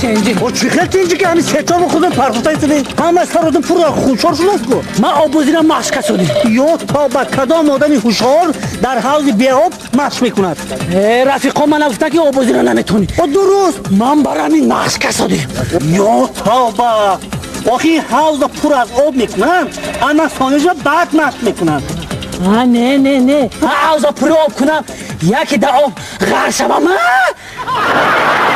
تنجی او چی خیلی تنجی که همین ستا بخودم پرخوتایی سنی همه از فرادم پر خوشحال شده است کو ما آبوزینم مشکه شدیم یا تا با کدام آدمی خوشحال در حوض بیاب مشق میکند رفیقا من گفتن که آبوزین نمیتونی و درست من برای همین مشکه شدیم یا تا با آخی حوض پر از آب میکنن اما سانجا بعد مشق میکنن نه حوض پر آب کنم یکی در آب غرق شوم